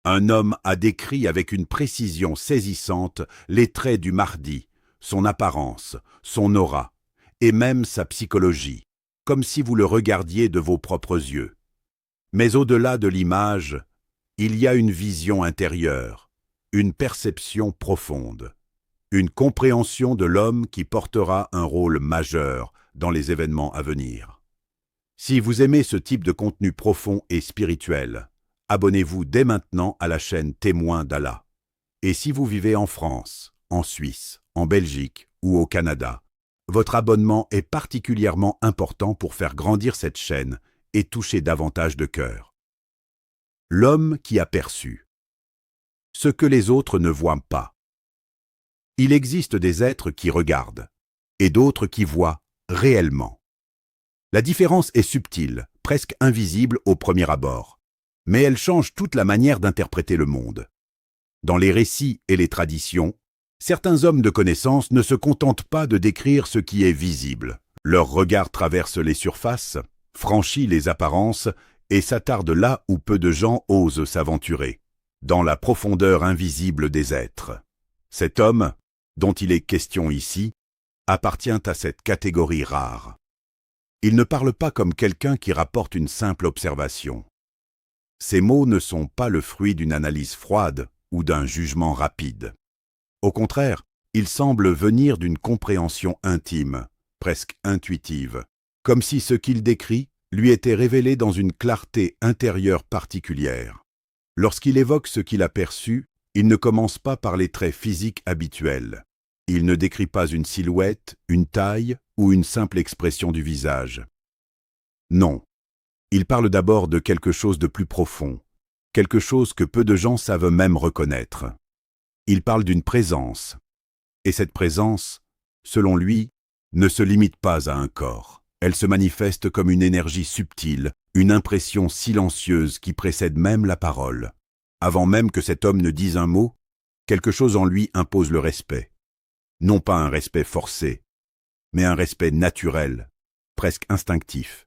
Un homme a décrit avec une précision saisissante les traits du Mahdi, son apparence, son aura, et même sa psychologie, comme si vous le regardiez de vos propres yeux. Mais au-delà de l'image, il y a une vision intérieure, une perception profonde, une compréhension de l'homme qui portera un rôle majeur dans les événements à venir. Si vous aimez ce type de contenu profond et spirituel, abonnez-vous dès maintenant à la chaîne Témoins d'Allah. Et si vous vivez en France, en Suisse, en Belgique ou au Canada, votre abonnement est particulièrement important pour faire grandir cette chaîne et toucher davantage de cœurs. L'homme qui a perçu. Ce que les autres ne voient pas. Il existe des êtres qui regardent et d'autres qui voient réellement. La différence est subtile, presque invisible au premier abord, mais elle change toute la manière d'interpréter le monde. Dans les récits et les traditions, certains hommes de connaissance ne se contentent pas de décrire ce qui est visible. Leur regard traverse les surfaces, franchit les apparences et s'attarde là où peu de gens osent s'aventurer, dans la profondeur invisible des êtres. Cet homme, dont il est question ici, appartient à cette catégorie rare. Il ne parle pas comme quelqu'un qui rapporte une simple observation. Ses mots ne sont pas le fruit d'une analyse froide ou d'un jugement rapide. Au contraire, ils semblent venir d'une compréhension intime, presque intuitive, comme si ce qu'il décrit lui était révélé dans une clarté intérieure particulière. Lorsqu'il évoque ce qu'il a perçu, il ne commence pas par les traits physiques habituels. Il ne décrit pas une silhouette, une taille ou une simple expression du visage. Non, il parle d'abord de quelque chose de plus profond, quelque chose que peu de gens savent même reconnaître. Il parle d'une présence, et cette présence, selon lui, ne se limite pas à un corps. Elle se manifeste comme une énergie subtile, une impression silencieuse qui précède même la parole. Avant même que cet homme ne dise un mot, quelque chose en lui impose le respect. Non pas un respect forcé, mais un respect naturel, presque instinctif.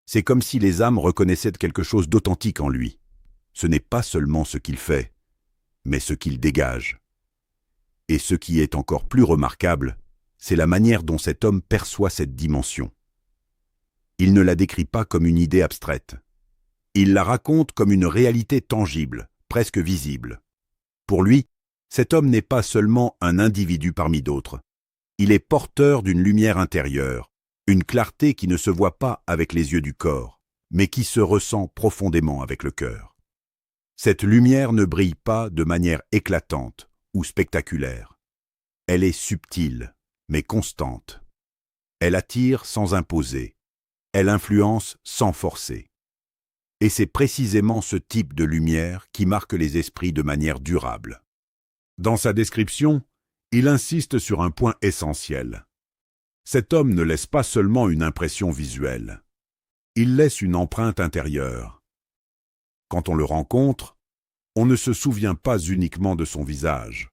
C'est comme si les âmes reconnaissaient quelque chose d'authentique en lui. Ce n'est pas seulement ce qu'il fait, mais ce qu'il dégage. Et ce qui est encore plus remarquable, c'est la manière dont cet homme perçoit cette dimension. Il ne la décrit pas comme une idée abstraite. Il la raconte comme une réalité tangible, presque visible. Pour lui, cet homme n'est pas seulement un individu parmi d'autres. Il est porteur d'une lumière intérieure, une clarté qui ne se voit pas avec les yeux du corps, mais qui se ressent profondément avec le cœur. Cette lumière ne brille pas de manière éclatante ou spectaculaire. Elle est subtile, mais constante. Elle attire sans imposer. Elle influence sans forcer. Et c'est précisément ce type de lumière qui marque les esprits de manière durable. Dans sa description, il insiste sur un point essentiel. Cet homme ne laisse pas seulement une impression visuelle. Il laisse une empreinte intérieure. Quand on le rencontre, on ne se souvient pas uniquement de son visage.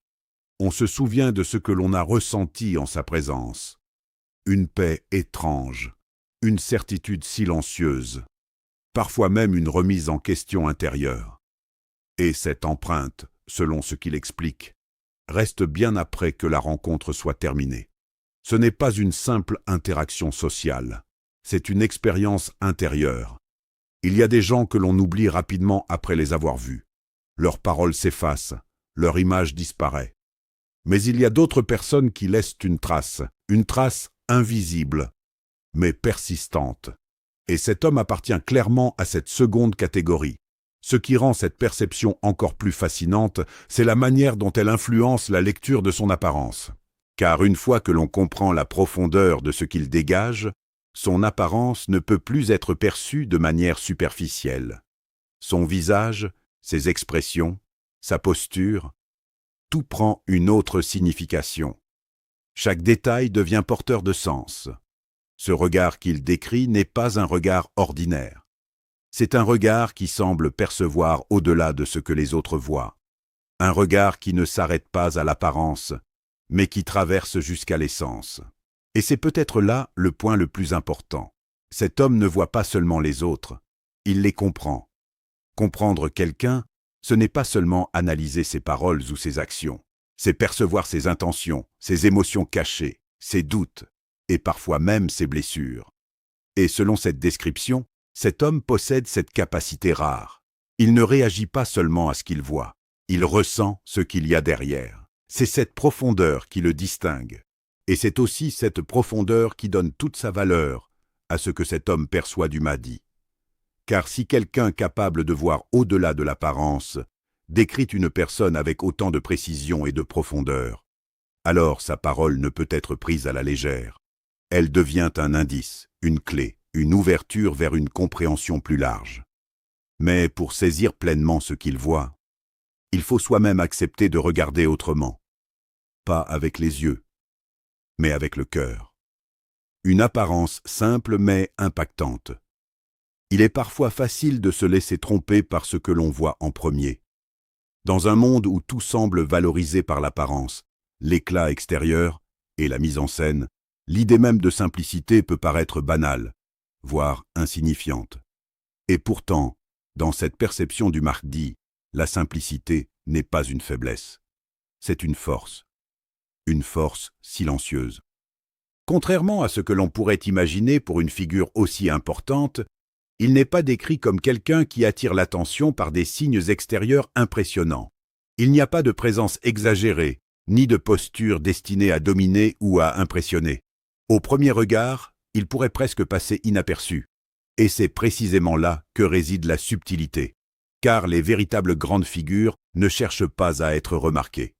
On se souvient de ce que l'on a ressenti en sa présence. Une paix étrange, une certitude silencieuse, parfois même une remise en question intérieure. Et cette empreinte, selon ce qu'il explique, reste bien après que la rencontre soit terminée. Ce n'est pas une simple interaction sociale, c'est une expérience intérieure. Il y a des gens que l'on oublie rapidement après les avoir vus. Leurs paroles s'effacent, leur image disparaît. Mais il y a d'autres personnes qui laissent une trace invisible, mais persistante. Et cet homme appartient clairement à cette seconde catégorie. Ce qui rend cette perception encore plus fascinante, c'est la manière dont elle influence la lecture de son apparence. Car une fois que l'on comprend la profondeur de ce qu'il dégage, son apparence ne peut plus être perçue de manière superficielle. Son visage, ses expressions, sa posture, tout prend une autre signification. Chaque détail devient porteur de sens. Ce regard qu'il décrit n'est pas un regard ordinaire. C'est un regard qui semble percevoir au-delà de ce que les autres voient. Un regard qui ne s'arrête pas à l'apparence, mais qui traverse jusqu'à l'essence. Et c'est peut-être là le point le plus important. Cet homme ne voit pas seulement les autres, il les comprend. Comprendre quelqu'un, Ce n'est pas seulement analyser ses paroles ou ses actions, c'est percevoir ses intentions, ses émotions cachées, ses doutes, et parfois même ses blessures. Et selon cette description, cet homme possède cette capacité rare. Il ne réagit pas seulement à ce qu'il voit, il ressent ce qu'il y a derrière. C'est cette profondeur qui le distingue. Et c'est aussi cette profondeur qui donne toute sa valeur à ce que cet homme perçoit du Mahdi. Car si quelqu'un capable de voir au-delà de l'apparence décrit une personne avec autant de précision et de profondeur, alors sa parole ne peut être prise à la légère. Elle devient un indice, une clé, une ouverture vers une compréhension plus large. Mais pour saisir pleinement ce qu'il voit, il faut soi-même accepter de regarder autrement, pas avec les yeux, mais avec le cœur. Une apparence simple mais impactante. Il est parfois facile de se laisser tromper par ce que l'on voit en premier. Dans un monde où tout semble valorisé par l'apparence, l'éclat extérieur et la mise en scène, l'idée même de simplicité peut paraître banale, voire insignifiante. Et pourtant, dans cette perception du Mahdi, la simplicité n'est pas une faiblesse. C'est une force silencieuse. Contrairement à ce que l'on pourrait imaginer pour une figure aussi importante, il n'est pas décrit comme quelqu'un qui attire l'attention par des signes extérieurs impressionnants. Il n'y a pas de présence exagérée, ni de posture destinée à dominer ou à impressionner. Au premier regard, il pourrait presque passer inaperçu. Et c'est précisément là que réside la subtilité. Car les véritables grandes figures ne cherchent pas à être remarquées.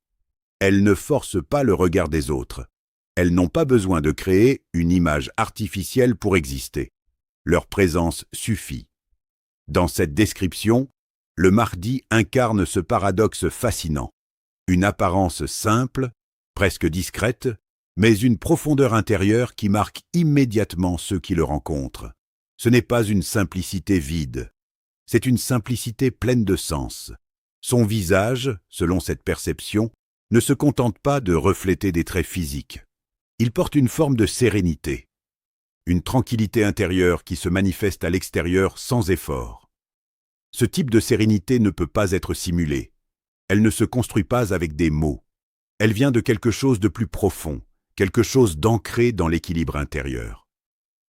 Elles ne forcent pas le regard des autres. Elles n'ont pas besoin de créer une image artificielle pour exister. Leur présence suffit. Dans cette description, le Mahdi incarne ce paradoxe fascinant. Une apparence simple, presque discrète, mais une profondeur intérieure qui marque immédiatement ceux qui le rencontrent. Ce n'est pas une simplicité vide, c'est une simplicité pleine de sens. Son visage, selon cette perception, ne se contente pas de refléter des traits physiques. Il porte une forme de sérénité, une tranquillité intérieure qui se manifeste à l'extérieur sans effort. Ce type de sérénité ne peut pas être simulé. Elle ne se construit pas avec des mots. Elle vient de quelque chose de plus profond, quelque chose d'ancré dans l'équilibre intérieur.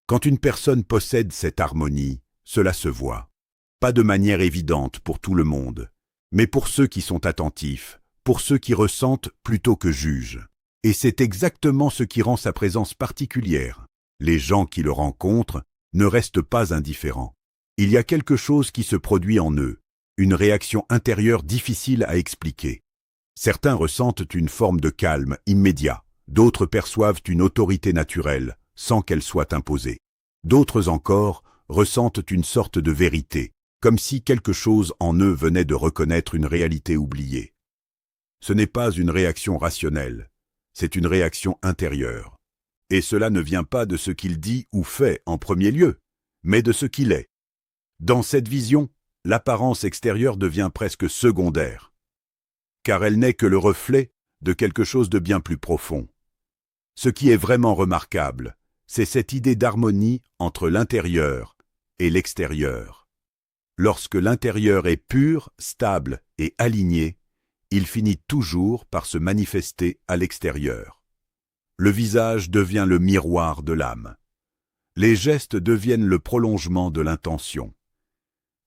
Quand une personne possède cette harmonie, cela se voit. Pas de manière évidente pour tout le monde, mais pour ceux qui sont attentifs, pour ceux qui ressentent plutôt que jugent. Et c'est exactement ce qui rend sa présence particulière. Les gens qui le rencontrent ne restent pas indifférents. Il y a quelque chose qui se produit en eux, une réaction intérieure difficile à expliquer. Certains ressentent une forme de calme immédiat, d'autres perçoivent une autorité naturelle, sans qu'elle soit imposée. D'autres encore ressentent une sorte de vérité, comme si quelque chose en eux venait de reconnaître une réalité oubliée. Ce n'est pas une réaction rationnelle, c'est une réaction intérieure. Et cela ne vient pas de ce qu'il dit ou fait en premier lieu, mais de ce qu'il est. Dans cette vision, l'apparence extérieure devient presque secondaire, car elle n'est que le reflet de quelque chose de bien plus profond. Ce qui est vraiment remarquable, c'est cette idée d'harmonie entre l'intérieur et l'extérieur. Lorsque l'intérieur est pur, stable et aligné, il finit toujours par se manifester à l'extérieur. Le visage devient le miroir de l'âme. Les gestes deviennent le prolongement de l'intention.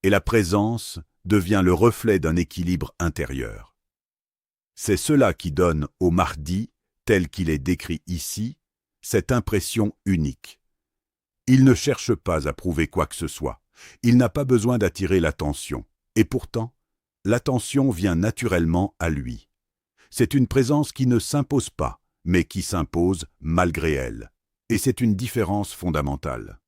Et la présence devient le reflet d'un équilibre intérieur. C'est cela qui donne au Mahdi, tel qu'il est décrit ici, cette impression unique. Il ne cherche pas à prouver quoi que ce soit. Il n'a pas besoin d'attirer l'attention. Et pourtant, l'attention vient naturellement à lui. C'est une présence qui ne s'impose pas, mais qui s'impose malgré elle. Et c'est une différence fondamentale.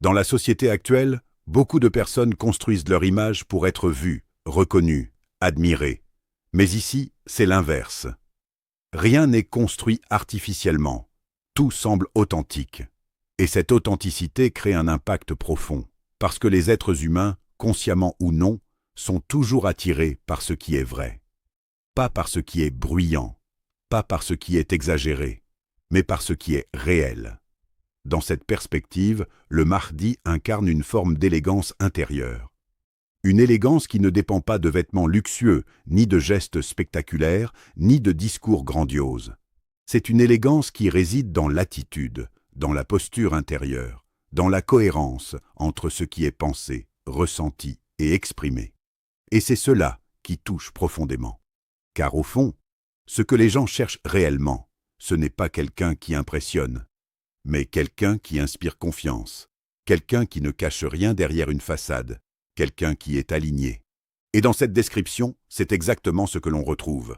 Dans la société actuelle, beaucoup de personnes construisent leur image pour être vues, reconnues, admirées. Mais ici, c'est l'inverse. Rien n'est construit artificiellement. Tout semble authentique. Et cette authenticité crée un impact profond, parce que les êtres humains, consciemment ou non, sont toujours attirés par ce qui est vrai. Pas par ce qui est bruyant, pas par ce qui est exagéré, mais par ce qui est réel. Dans cette perspective, le Mahdi incarne une forme d'élégance intérieure. Une élégance qui ne dépend pas de vêtements luxueux, ni de gestes spectaculaires, ni de discours grandioses. C'est une élégance qui réside dans l'attitude, dans la posture intérieure, dans la cohérence entre ce qui est pensé, ressenti et exprimé. Et c'est cela qui touche profondément. Car au fond, ce que les gens cherchent réellement, ce n'est pas quelqu'un qui impressionne, mais quelqu'un qui inspire confiance, quelqu'un qui ne cache rien derrière une façade, quelqu'un qui est aligné. Et dans cette description, c'est exactement ce que l'on retrouve.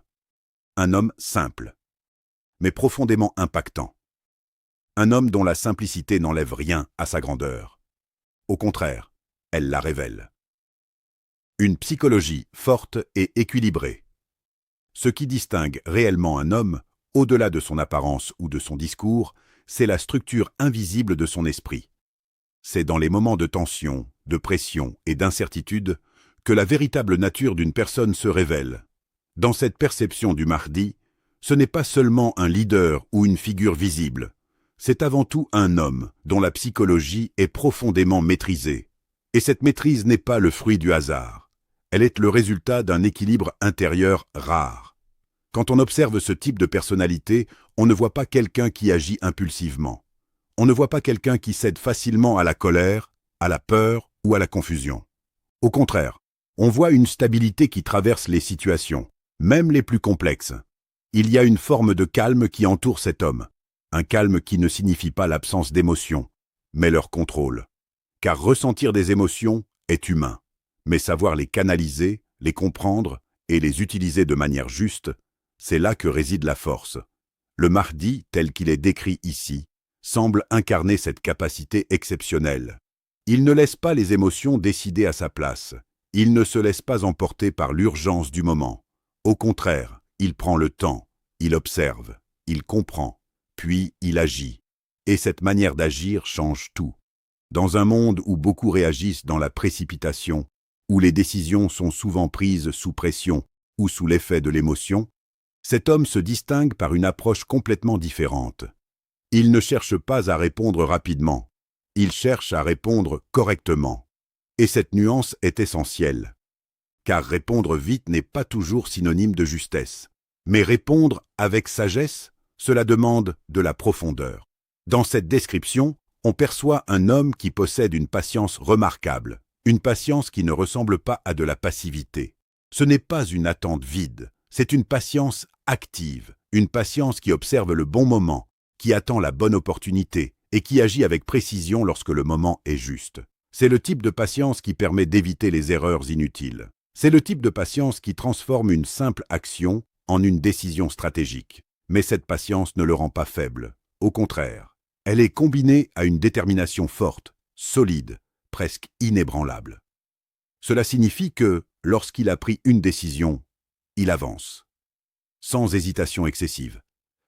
Un homme simple, mais profondément impactant. Un homme dont la simplicité n'enlève rien à sa grandeur. Au contraire, elle la révèle. Une psychologie forte et équilibrée. Ce qui distingue réellement un homme, au-delà de son apparence ou de son discours, c'est la structure invisible de son esprit. C'est dans les moments de tension, de pression et d'incertitude que la véritable nature d'une personne se révèle. Dans cette perception du Mahdi, ce n'est pas seulement un leader ou une figure visible, c'est avant tout un homme dont la psychologie est profondément maîtrisée. Et cette maîtrise n'est pas le fruit du hasard, elle est le résultat d'un équilibre intérieur rare. Quand on observe ce type de personnalité, on ne voit pas quelqu'un qui agit impulsivement. On ne voit pas quelqu'un qui cède facilement à la colère, à la peur ou à la confusion. Au contraire, on voit une stabilité qui traverse les situations, même les plus complexes. Il y a une forme de calme qui entoure cet homme, un calme qui ne signifie pas l'absence d'émotions, mais leur contrôle. Car ressentir des émotions est humain, mais savoir les canaliser, les comprendre et les utiliser de manière juste, c'est là que réside la force. Le Mahdi, tel qu'il est décrit ici, semble incarner cette capacité exceptionnelle. Il ne laisse pas les émotions décider à sa place. Il ne se laisse pas emporter par l'urgence du moment. Au contraire, il prend le temps, il observe, il comprend, puis il agit. Et cette manière d'agir change tout. Dans un monde où beaucoup réagissent dans la précipitation, où les décisions sont souvent prises sous pression ou sous l'effet de l'émotion, cet homme se distingue par une approche complètement différente. Il ne cherche pas à répondre rapidement, il cherche à répondre correctement. Et cette nuance est essentielle. Car répondre vite n'est pas toujours synonyme de justesse. Mais répondre avec sagesse, cela demande de la profondeur. Dans cette description, on perçoit un homme qui possède une patience remarquable, une patience qui ne ressemble pas à de la passivité. Ce n'est pas une attente vide, c'est une patience active, une patience qui observe le bon moment, qui attend la bonne opportunité et qui agit avec précision lorsque le moment est juste. C'est le type de patience qui permet d'éviter les erreurs inutiles. C'est le type de patience qui transforme une simple action en une décision stratégique. Mais cette patience ne le rend pas faible. Au contraire, elle est combinée à une détermination forte, solide, presque inébranlable. Cela signifie que, lorsqu'il a pris une décision, il avance. Sans hésitation excessive,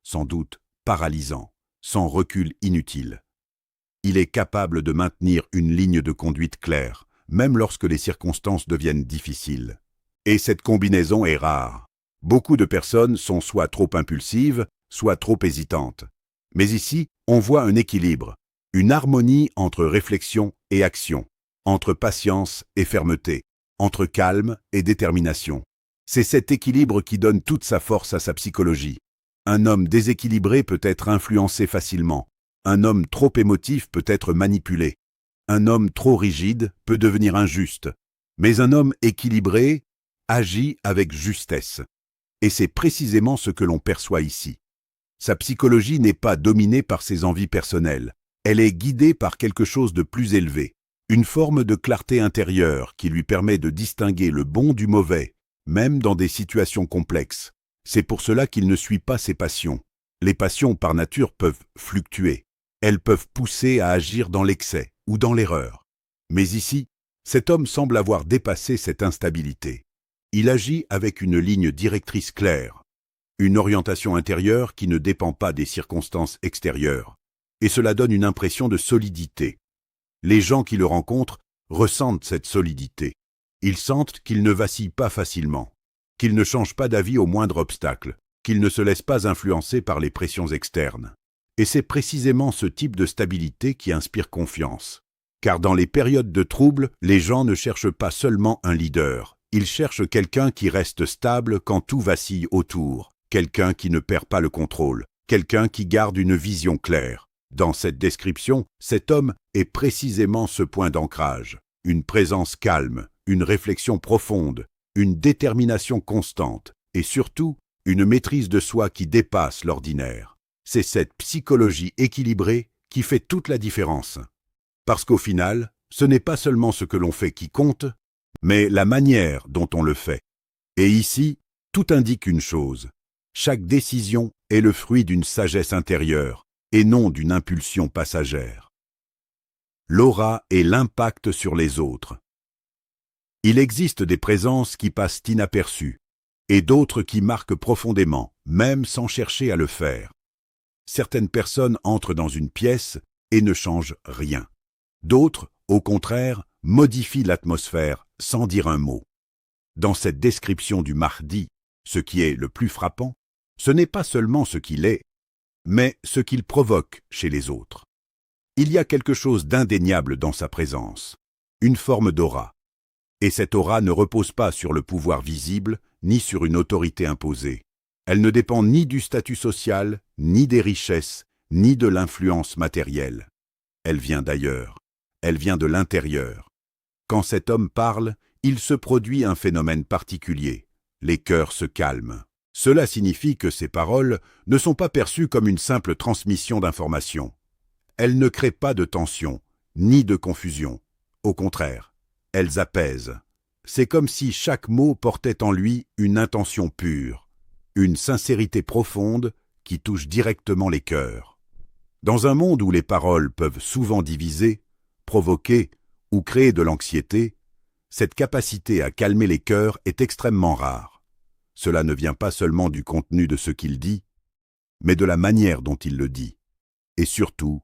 sans doute paralysant, sans recul inutile. Il est capable de maintenir une ligne de conduite claire, même lorsque les circonstances deviennent difficiles. Et cette combinaison est rare. Beaucoup de personnes sont soit trop impulsives, soit trop hésitantes. Mais ici, on voit un équilibre, une harmonie entre réflexion et action, entre patience et fermeté, entre calme et détermination. C'est cet équilibre qui donne toute sa force à sa psychologie. Un homme déséquilibré peut être influencé facilement. Un homme trop émotif peut être manipulé. Un homme trop rigide peut devenir injuste. Mais un homme équilibré agit avec justesse. Et c'est précisément ce que l'on perçoit ici. Sa psychologie n'est pas dominée par ses envies personnelles. Elle est guidée par quelque chose de plus élevé. Une forme de clarté intérieure qui lui permet de distinguer le bon du mauvais, même dans des situations complexes. C'est pour cela qu'il ne suit pas ses passions. Les passions par nature peuvent fluctuer. Elles peuvent pousser à agir dans l'excès ou dans l'erreur. Mais ici, cet homme semble avoir dépassé cette instabilité. Il agit avec une ligne directrice claire, une orientation intérieure qui ne dépend pas des circonstances extérieures. Et cela donne une impression de solidité. Les gens qui le rencontrent ressentent cette solidité. Ils sentent qu'il ne vacille pas facilement, qu'il ne change pas d'avis au moindre obstacle, qu'il ne se laisse pas influencer par les pressions externes. Et c'est précisément ce type de stabilité qui inspire confiance. Car dans les périodes de trouble, les gens ne cherchent pas seulement un leader, ils cherchent quelqu'un qui reste stable quand tout vacille autour, quelqu'un qui ne perd pas le contrôle, quelqu'un qui garde une vision claire. Dans cette description, cet homme est précisément ce point d'ancrage, une présence calme, une réflexion profonde, une détermination constante et surtout une maîtrise de soi qui dépasse l'ordinaire. C'est cette psychologie équilibrée qui fait toute la différence. Parce qu'au final, ce n'est pas seulement ce que l'on fait qui compte, mais la manière dont on le fait. Et ici, tout indique une chose. Chaque décision est le fruit d'une sagesse intérieure et non d'une impulsion passagère. L'aura et l'impact sur les autres. Il existe des présences qui passent inaperçues et d'autres qui marquent profondément, même sans chercher à le faire. Certaines personnes entrent dans une pièce et ne changent rien. D'autres, au contraire, modifient l'atmosphère sans dire un mot. Dans cette description du Mahdi, ce qui est le plus frappant, ce n'est pas seulement ce qu'il est, mais ce qu'il provoque chez les autres. Il y a quelque chose d'indéniable dans sa présence, une forme d'aura. Et cette aura ne repose pas sur le pouvoir visible, ni sur une autorité imposée. Elle ne dépend ni du statut social, ni des richesses, ni de l'influence matérielle. Elle vient d'ailleurs. Elle vient de l'intérieur. Quand cet homme parle, il se produit un phénomène particulier. Les cœurs se calment. Cela signifie que ces paroles ne sont pas perçues comme une simple transmission d'informations. Elles ne créent pas de tension, ni de confusion. Au contraire, elles apaisent. C'est comme si chaque mot portait en lui une intention pure, une sincérité profonde qui touche directement les cœurs. Dans un monde où les paroles peuvent souvent diviser, provoquer ou créer de l'anxiété, cette capacité à calmer les cœurs est extrêmement rare. Cela ne vient pas seulement du contenu de ce qu'il dit, mais de la manière dont il le dit, et surtout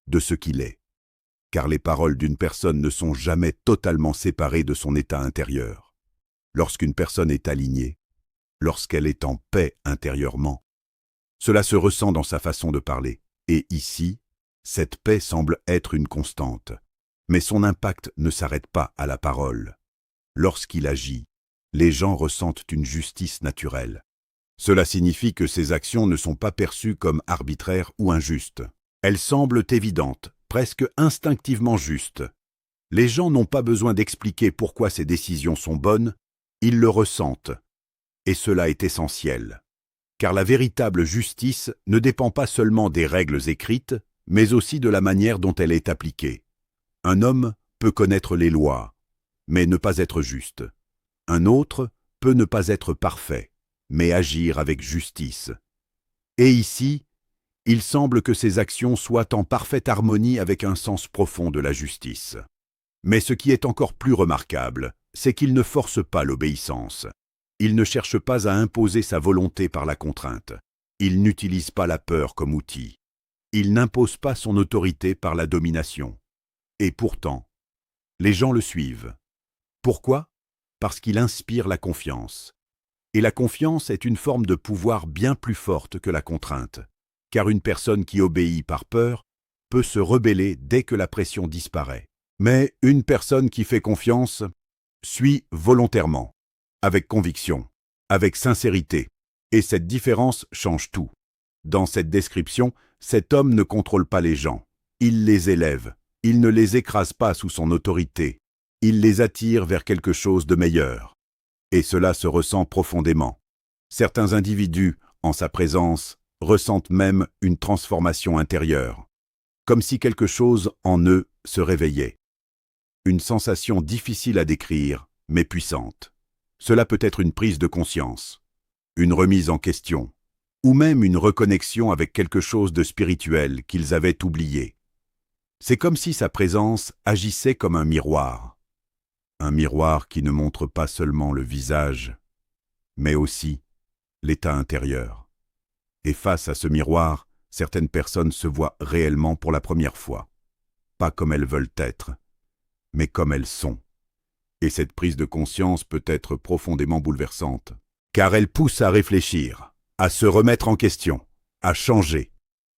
de ce qu'il est. Car les paroles d'une personne ne sont jamais totalement séparées de son état intérieur. Lorsqu'une personne est alignée, lorsqu'elle est en paix intérieurement, cela se ressent dans sa façon de parler. Et ici, cette paix semble être une constante. Mais son impact ne s'arrête pas à la parole. Lorsqu'il agit, les gens ressentent une justice naturelle. Cela signifie que ses actions ne sont pas perçues comme arbitraires ou injustes. Elles semblent évidentes, presque instinctivement justes. Les gens n'ont pas besoin d'expliquer pourquoi ces décisions sont bonnes, ils le ressentent. Et cela est essentiel. Car la véritable justice ne dépend pas seulement des règles écrites, mais aussi de la manière dont elle est appliquée. Un homme peut connaître les lois, mais ne pas être juste. Un autre peut ne pas être parfait, mais agir avec justice. Et ici, il semble que ses actions soient en parfaite harmonie avec un sens profond de la justice. Mais ce qui est encore plus remarquable, c'est qu'il ne force pas l'obéissance. Il ne cherche pas à imposer sa volonté par la contrainte. Il n'utilise pas la peur comme outil. Il n'impose pas son autorité par la domination. Et pourtant, les gens le suivent. Pourquoi? Parce qu'il inspire la confiance. Et la confiance est une forme de pouvoir bien plus forte que la contrainte. Car une personne qui obéit par peur peut se rebeller dès que la pression disparaît. Mais une personne qui fait confiance suit volontairement, avec conviction, avec sincérité. Et cette différence change tout. Dans cette description, cet homme ne contrôle pas les gens. Il les élève. Il ne les écrase pas sous son autorité. Il les attire vers quelque chose de meilleur. Et cela se ressent profondément. Certains individus, en sa présence, ressentent même une transformation intérieure, comme si quelque chose en eux se réveillait. Une sensation difficile à décrire, mais puissante. Cela peut être une prise de conscience, une remise en question, ou même une reconnexion avec quelque chose de spirituel qu'ils avaient oublié. C'est comme si sa présence agissait comme un miroir qui ne montre pas seulement le visage, mais aussi l'état intérieur. Et face à ce miroir, certaines personnes se voient réellement pour la première fois, pas comme elles veulent être, mais comme elles sont. Et cette prise de conscience peut être profondément bouleversante, car elle pousse à réfléchir, à se remettre en question, à changer.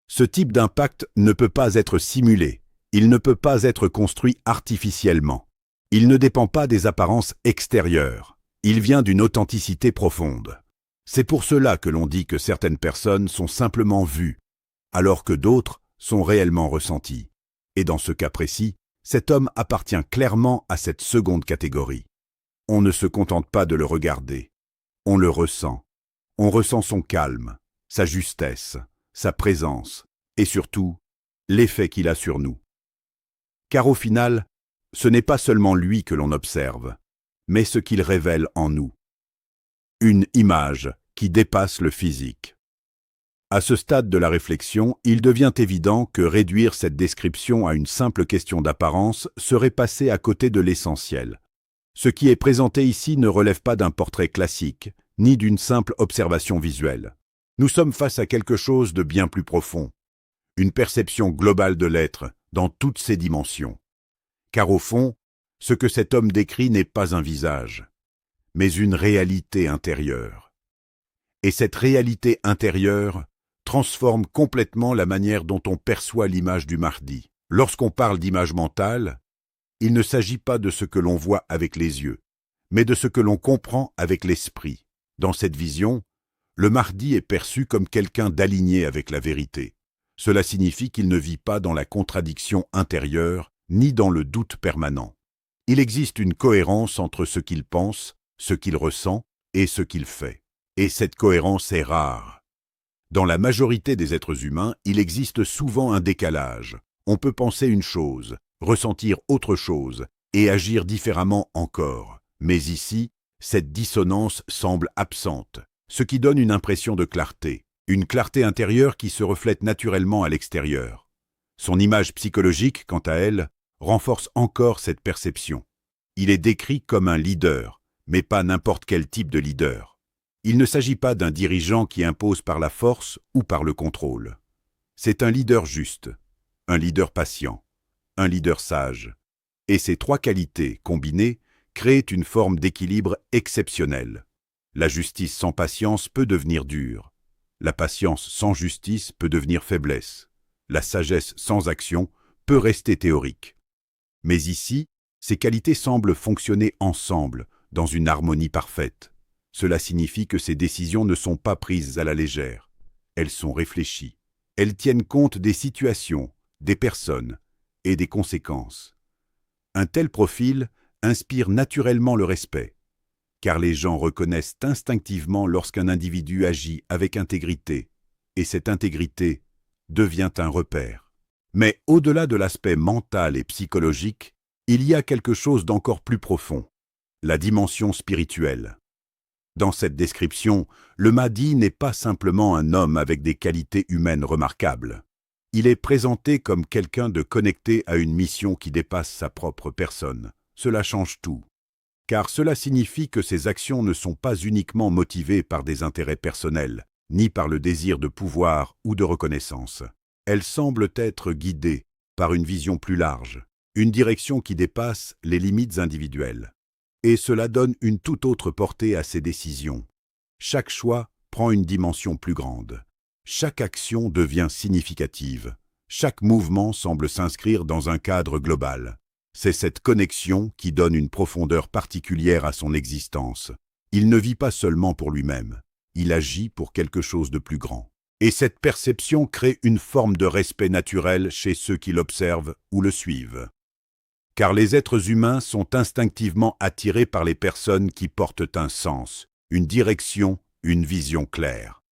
Ce type d'impact ne peut pas être simulé, Il ne peut pas être construit artificiellement. Il ne dépend pas des apparences extérieures. Il vient d'une authenticité profonde. C'est pour cela que l'on dit que certaines personnes sont simplement vues, alors que d'autres sont réellement ressenties. Et dans ce cas précis, cet homme appartient clairement à cette seconde catégorie. On ne se contente pas de le regarder. On le ressent. On ressent son calme, sa justesse, sa présence, et surtout, l'effet qu'il a sur nous. Car au final, ce n'est pas seulement lui que l'on observe, mais ce qu'il révèle en nous. Une image qui dépasse le physique. À ce stade de la réflexion, il devient évident que réduire cette description à une simple question d'apparence serait passer à côté de l'essentiel. Ce qui est présenté ici ne relève pas d'un portrait classique, ni d'une simple observation visuelle. Nous sommes face à quelque chose de bien plus profond, une perception globale de l'être dans toutes ses dimensions. Car au fond, ce que cet homme décrit n'est pas un visage, mais une réalité intérieure. Et cette réalité intérieure transforme complètement la manière dont on perçoit l'image du Mahdi. Lorsqu'on parle d'image mentale, il ne s'agit pas de ce que l'on voit avec les yeux, mais de ce que l'on comprend avec l'esprit. Dans cette vision, le Mahdi est perçu comme quelqu'un d'aligné avec la vérité. Cela signifie qu'il ne vit pas dans la contradiction intérieure, ni dans le doute permanent. Il existe une cohérence entre ce qu'il pense, ce qu'il ressent et ce qu'il fait. Et cette cohérence est rare. Dans la majorité des êtres humains, il existe souvent un décalage. On peut penser une chose, ressentir autre chose et agir différemment encore. Mais ici, cette dissonance semble absente, ce qui donne une impression de clarté, une clarté intérieure qui se reflète naturellement à l'extérieur. Son image psychologique, quant à elle, renforce encore cette perception. Il est décrit comme un leader, mais pas n'importe quel type de leader. Il ne s'agit pas d'un dirigeant qui impose par la force ou par le contrôle. C'est un leader juste, un leader patient, un leader sage. Et ces trois qualités, combinées, créent une forme d'équilibre exceptionnel. La justice sans patience peut devenir dure. La patience sans justice peut devenir faiblesse. La sagesse sans action peut rester théorique. Mais ici, ces qualités semblent fonctionner ensemble, dans une harmonie parfaite. Cela signifie que ces décisions ne sont pas prises à la légère. Elles sont réfléchies. Elles tiennent compte des situations, des personnes et des conséquences. Un tel profil inspire naturellement le respect, car les gens reconnaissent instinctivement lorsqu'un individu agit avec intégrité, et cette intégrité devient un repère. Mais au-delà de l'aspect mental et psychologique, il y a quelque chose d'encore plus profond, la dimension spirituelle. Dans cette description, le Mahdi n'est pas simplement un homme avec des qualités humaines remarquables. Il est présenté comme quelqu'un de connecté à une mission qui dépasse sa propre personne. Cela change tout, car cela signifie que ses actions ne sont pas uniquement motivées par des intérêts personnels, ni par le désir de pouvoir ou de reconnaissance. Elles semblent être guidées par une vision plus large, une direction qui dépasse les limites individuelles. Et cela donne une toute autre portée à ses décisions. Chaque choix prend une dimension plus grande. Chaque action devient significative. Chaque mouvement semble s'inscrire dans un cadre global. C'est cette connexion qui donne une profondeur particulière à son existence. Il ne vit pas seulement pour lui-même. Il agit pour quelque chose de plus grand. Et cette perception crée une forme de respect naturel chez ceux qui l'observent ou le suivent. Car les êtres humains sont instinctivement attirés par les personnes qui portent un sens, une direction, une vision claire.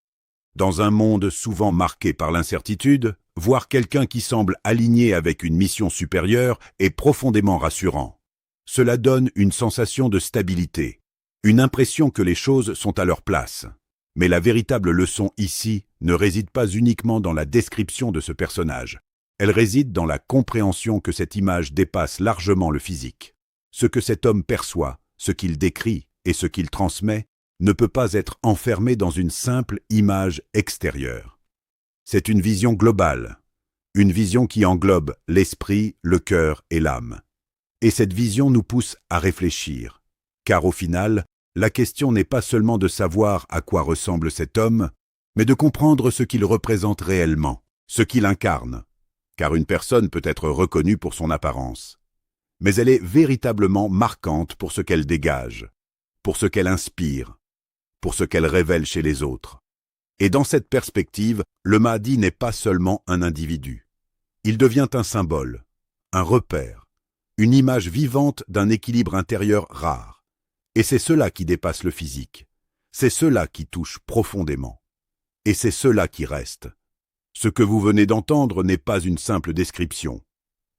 Dans un monde souvent marqué par l'incertitude, voir quelqu'un qui semble aligné avec une mission supérieure est profondément rassurant. Cela donne une sensation de stabilité, une impression que les choses sont à leur place. Mais la véritable leçon ici ne réside pas uniquement dans la description de ce personnage. Elle réside dans la compréhension que cette image dépasse largement le physique. Ce que cet homme perçoit, ce qu'il décrit et ce qu'il transmet ne peut pas être enfermé dans une simple image extérieure. C'est une vision globale, une vision qui englobe l'esprit, le cœur et l'âme. Et cette vision nous pousse à réfléchir, car au final, la question n'est pas seulement de savoir à quoi ressemble cet homme, mais de comprendre ce qu'il représente réellement, ce qu'il incarne. car une personne peut être reconnue pour son apparence. Mais elle est véritablement marquante pour ce qu'elle dégage, pour ce qu'elle inspire, pour ce qu'elle révèle chez les autres. Et dans cette perspective, le Mahdi n'est pas seulement un individu. Il devient un symbole, un repère, une image vivante d'un équilibre intérieur rare. Et c'est cela qui dépasse le physique. C'est cela qui touche profondément. Et c'est cela qui reste. Ce que vous venez d'entendre n'est pas une simple description.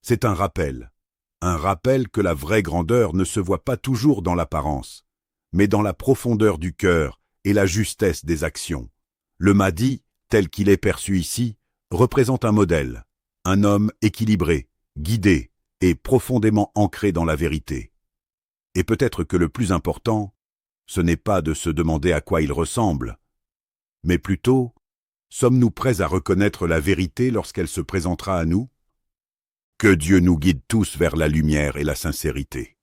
C'est un rappel que la vraie grandeur ne se voit pas toujours dans l'apparence, mais dans la profondeur du cœur et la justesse des actions. Le Mahdi, tel qu'il est perçu ici, représente un modèle, un homme équilibré, guidé et profondément ancré dans la vérité. Et peut-être que le plus important, ce n'est pas de se demander à quoi il ressemble, mais plutôt, sommes-nous prêts à reconnaître la vérité lorsqu'elle se présentera à nous? Que Dieu nous guide tous vers la lumière et la sincérité.